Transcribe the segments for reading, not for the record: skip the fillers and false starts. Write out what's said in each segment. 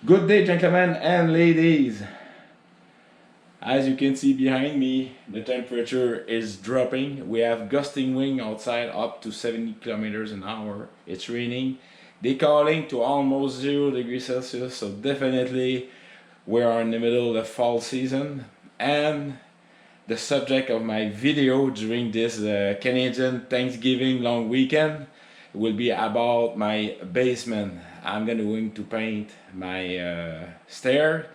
Good day, gentlemen and ladies. As you can see behind me, the temperature is dropping. We have gusting wind outside up to 70 kilometers an hour. It's raining. They calling to almost 0 degrees Celsius, so definitely we are in the middle of the fall season. And the subject of my video during this Canadian Thanksgiving long weekend will be about my basement. I'm going to paint my stair,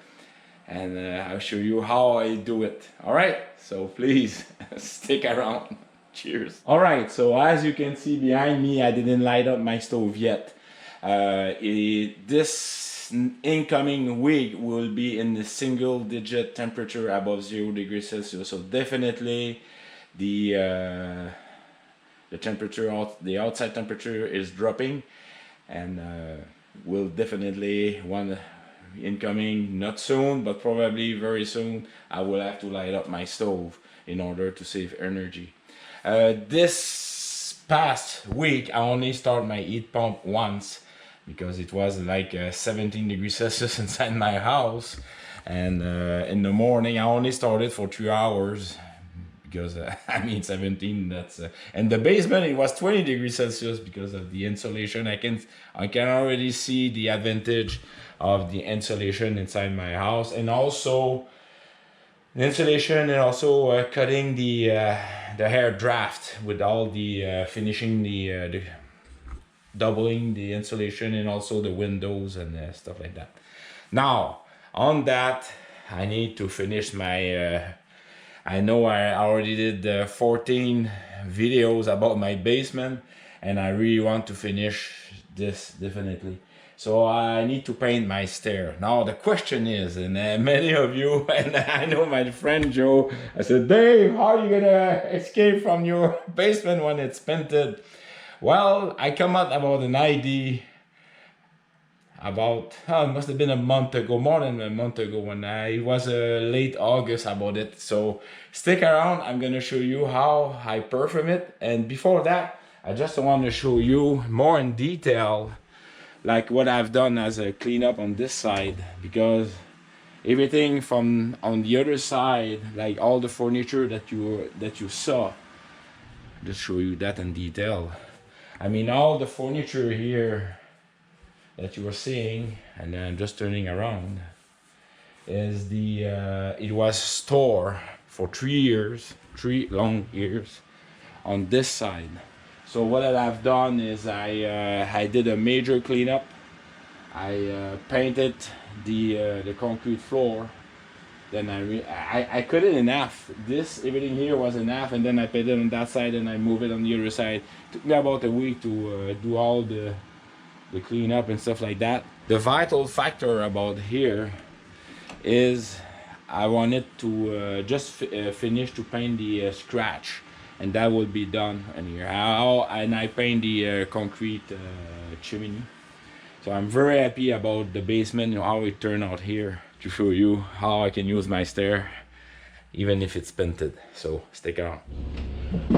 and I'll show you how I do it. Alright, so please stick around. Cheers. Alright, so as you can see behind me, I didn't light up my stove yet. This incoming week will be in the single digit temperature above 0 degrees Celsius, so definitely the temperature, the outside temperature is dropping, and will definitely one incoming, not soon but probably very soon, I will have to light up my stove in order to save energy. This past week I only started my heat pump once because it was like 17 degrees Celsius inside my house, and in the morning I only started for 3 hours because I mean 17, that's and the basement it was 20 degrees Celsius because of the insulation. I can already see the advantage of the insulation inside my house, and also the insulation, and also cutting the air draft with all the finishing the doubling the insulation, and also the windows and stuff like that. Now on that I need to finish my I know I already did 14 videos about my basement, and I really want to finish this definitely. So I need to paint my stair. Now the question is, and many of you, and I know my friend Joe, I said, Dave, how are you gonna escape from your basement when it's painted? Well, I come up about an idea about, it must have been a month ago, more than a month ago, when it was late August about it. So stick around, I'm gonna show you how I perform it. And before that, I just want to show you more in detail like what I've done as a cleanup on this side, because everything from on the other side, like all the furniture that you saw, just show you that in detail. I mean, all the furniture here that you are seeing, and then I'm just turning around, is the it was stored for 3 long years on this side. So what I've done is I did a major cleanup. I painted the concrete floor. Then I cut it in half. Everything here was in half, and then I painted on that side, and I moved it on the other side. It took me about a week to do all the cleanup and stuff like that. The vital factor about here is I wanted to just finish to paint the scratch, and that will be done in here. And I paint the concrete chimney. So I'm very happy about the basement, how it turned out here, to show you how I can use my stair even if it's painted. So stick around.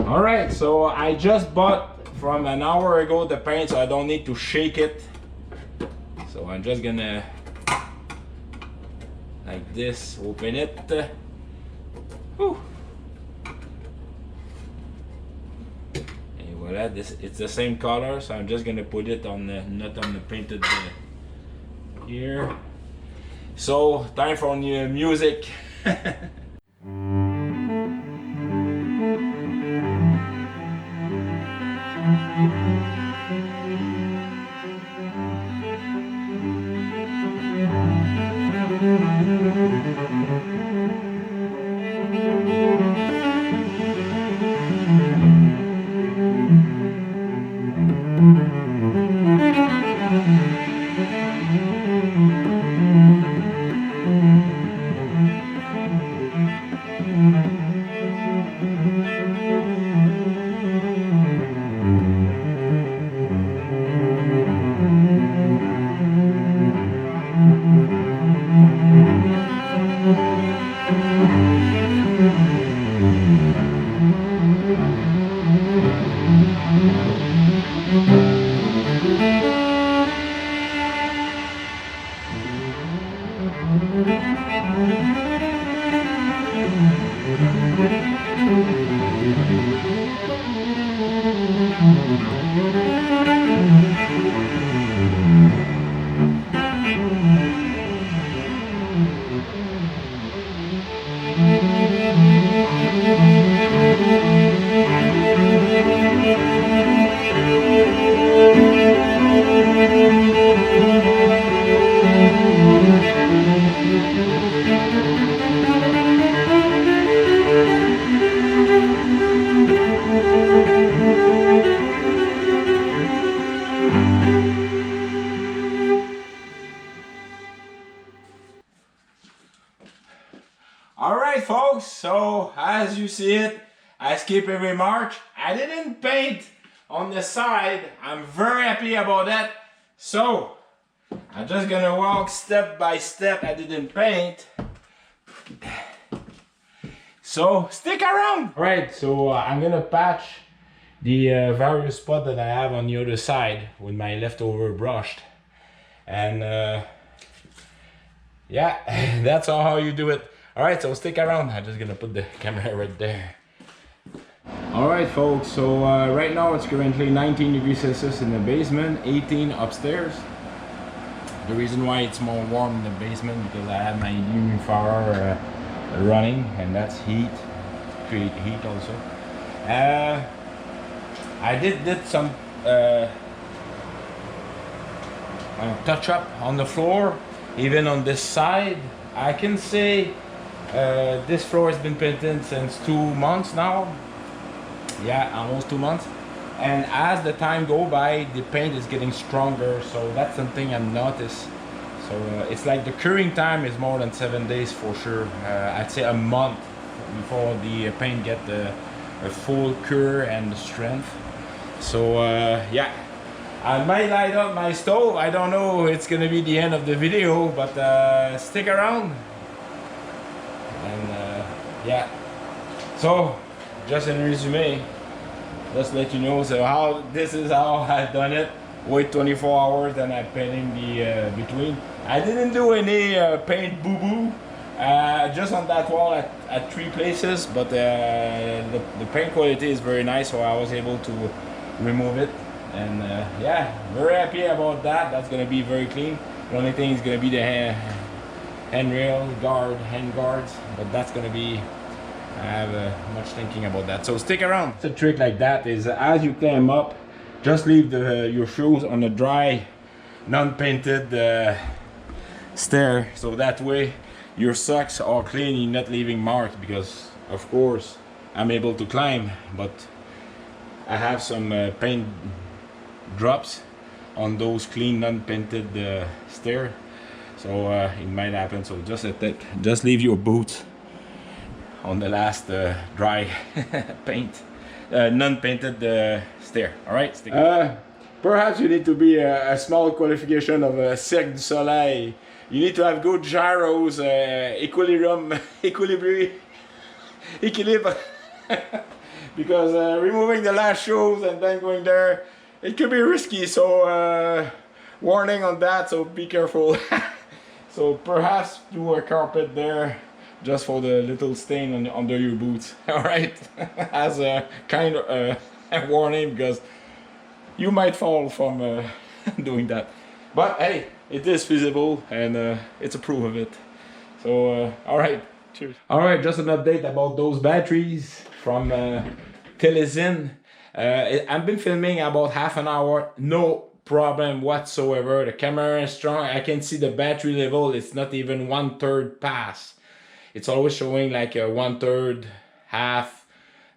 All right, so I just bought from an hour ago the paint, so I don't need to shake it. So I'm just gonna, like this, open it. Whew. And voila, it's the same color, so I'm just gonna put it on the, not on the painted here. So time for new music. Alright folks, so as you see it, I skip every march. I didn't paint on the side. I'm very happy about that. So, I'm just gonna walk step by step. I didn't paint. So, stick around! Alright, so I'm gonna patch the various spots that I have on the other side with my leftover brush. And yeah, that's all how you do it. Alright, so stick around. I'm just gonna put the camera right there. Alright folks, so right now it's currently 19 degrees Celsius in the basement, 18 upstairs. The reason why it's more warm in the basement because I have my humidifier running, and that's heat, create heat also. I did some touch up on the floor, even on this side. I can say this floor has been painted since 2 months now. Yeah, almost 2 months. And as the time go by, the paint is getting stronger, so that's something I've noticed. So it's like the curing time is more than 7 days for sure. I'd say a month before the paint get a full cure and strength. So yeah, I might light up my stove. I don't know, it's gonna be the end of the video, but stick around. And yeah, so just in resume, just let you know, so how this is how I've done it. Wait 24 hours, then I'm painting the between. I didn't do any paint boo-boo, just on that wall at 3 places, but the paint quality is very nice, so I was able to remove it. And yeah, very happy about that. That's gonna be very clean. The only thing is gonna be the handrail hand guards, but that's gonna be, I have much thinking about that, so stick around. It's a trick like that is as you climb up, just leave your shoes on a dry, non-painted stair, so that way your socks are clean, you're not leaving marks, because of course I'm able to climb, but I have some paint drops on those clean non-painted stair. So it might happen, so just leave your boots on the last dry paint, non-painted stair. Alright? Perhaps you need to be a small qualification of a Cirque du Soleil. You need to have good gyros, equilibre, because removing the last shoes and then going there, it could be risky, so warning on that, so be careful. So perhaps do a carpet there just for the little stain under your boots. Alright, as a kind of a warning, because you might fall from doing that. But hey, it is feasible, and it's a proof of it. So alright, cheers. Alright, just an update about those batteries from Telezin. I've been filming about half an hour, no problem whatsoever. The camera is strong. I can see the battery level. It's not even 1/3 pass. It's always showing like a 1/3, half,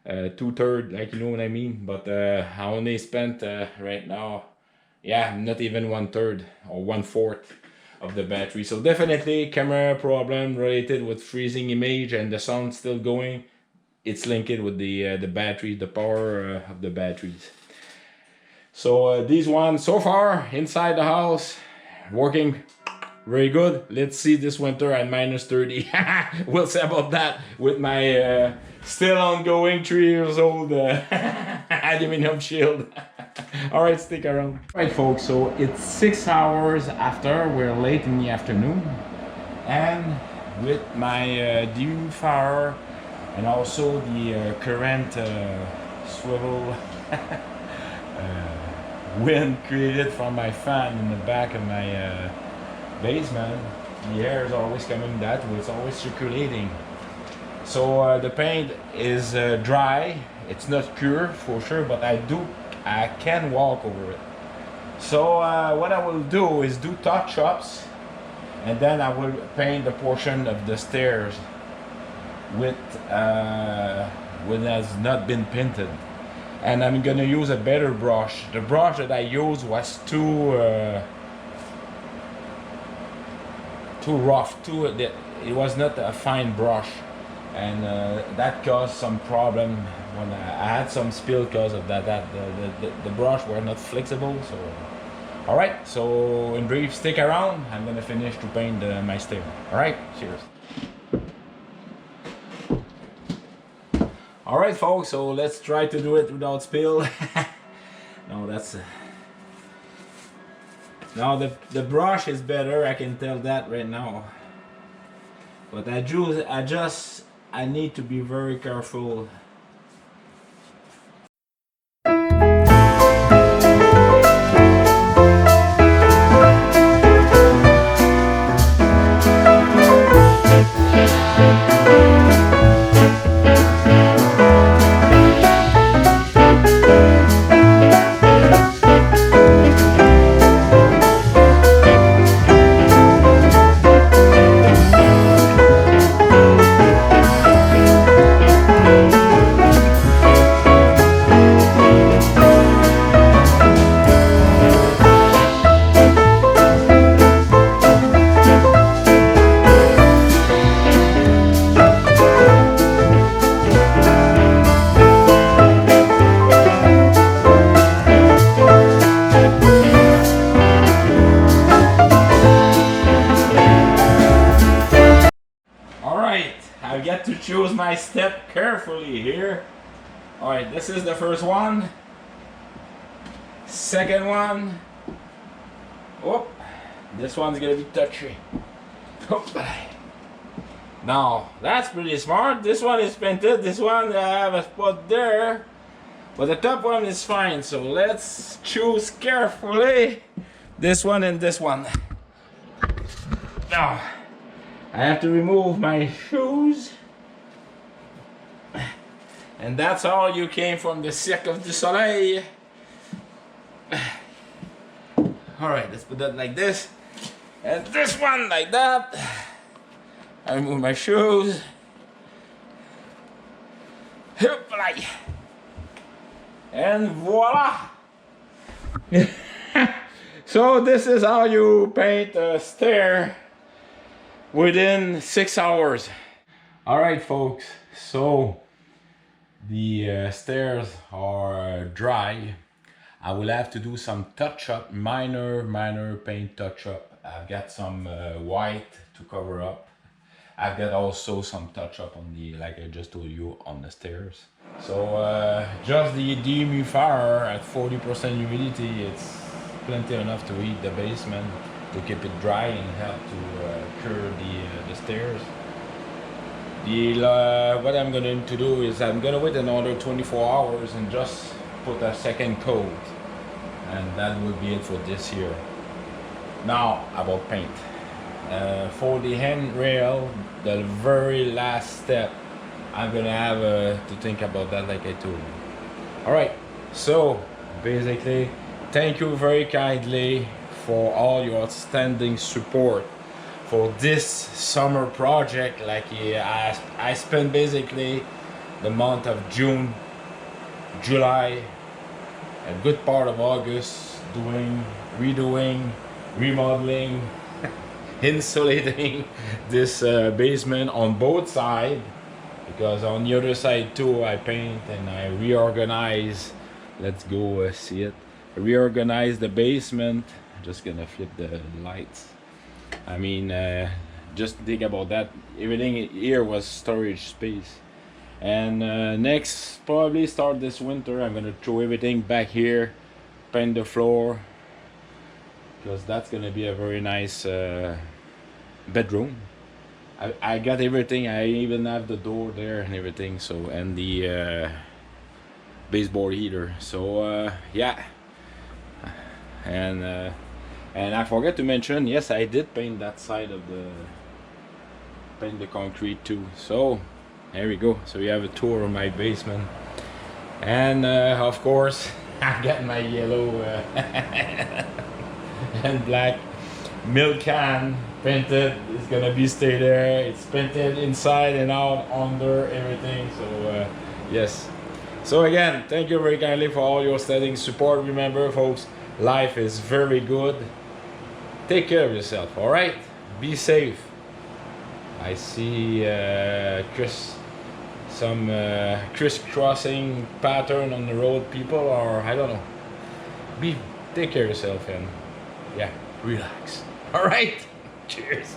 2/3, like, you know what I mean. But I only spent right now, yeah, not even 1/3 or 1/4 of the battery. So definitely camera problem related with freezing image and the sound still going. It's linked with the battery, the power of the batteries. So these ones so far inside the house working very good. Let's see this winter at -30. We'll see about that with my still ongoing 3 years old aluminum shield. All right, stick around. All right folks, so it's 6 hours after, we're late in the afternoon, and with my dehumidifier and also the current swivel wind created from my fan in the back of my basement, the air is always coming that way, it's always circulating. So the paint is dry, it's not cured for sure, but I can walk over it. So what I will do is do touch-ups, and then I will paint the portion of the stairs with when has not been painted. And I'm gonna use a better brush. The brush that I used was too rough, it was not a fine brush, and that caused some problem when I had some spill because of that. The brush were not flexible. So all right, so in brief, stick around, I'm gonna finish to paint my stair. All right, cheers. All right, folks, so let's try to do it without spill. No, that's now the brush is better, I can tell that right now, but I need to be very careful. I get to choose my step carefully here. Alright, this is the first one. Second one. Oh, this one's gonna be touchy. Oh. Now, that's pretty smart. This one is painted. This one, I have a spot there. But the top one is fine. So let's choose carefully this one and this one. Now, I have to remove my shoes. And that's all you came from the Cirque du Soleil. Alright, let's put that like this. And this one like that. I remove my shoes. And voila! So this is how you paint a stair within 6 hours. Alright folks, so the stairs are dry. I will have to do some touch-up, minor paint touch-up. I've got some white to cover up. I've got also some touch-up on the, like I just told you, on the stairs. So just the dehumidifier at 40% humidity, it's plenty enough to heat the basement, to keep it dry and help to cure the stairs. What I'm going to do is I'm going to wait another 24 hours and just put a second coat, and that will be it for this year. Now about paint. For the handrail, the very last step, I'm gonna have to think about that like I told you. Alright, so basically, thank you very kindly for all your outstanding support for this summer project. Like I spent basically the month of June, July, a good part of August redoing, remodeling, insulating this basement on both sides, because on the other side too I paint and I reorganize. Let's go see it. Reorganize the basement. Just gonna flip the lights. I mean, just think about that. Everything here was storage space. And next, probably start this winter, I'm gonna throw everything back here, paint the floor, because that's gonna be a very nice bedroom. I got everything. I even have the door there and everything. So, and the baseboard heater. So yeah, and I forgot to mention, yes, I did paint that side of the concrete too. So there we go. So you have a tour of my basement, and of course I got my yellow and black milk can painted. It's gonna be stay there. It's painted inside and out, under everything. So yes. So again, thank you very kindly for all your steady support. Remember, folks, life is very good. Take care of yourself. All right. Be safe. I see some crisscrossing pattern on the road, people, or I don't know. Take care of yourself and yeah, relax. All right. Cheers.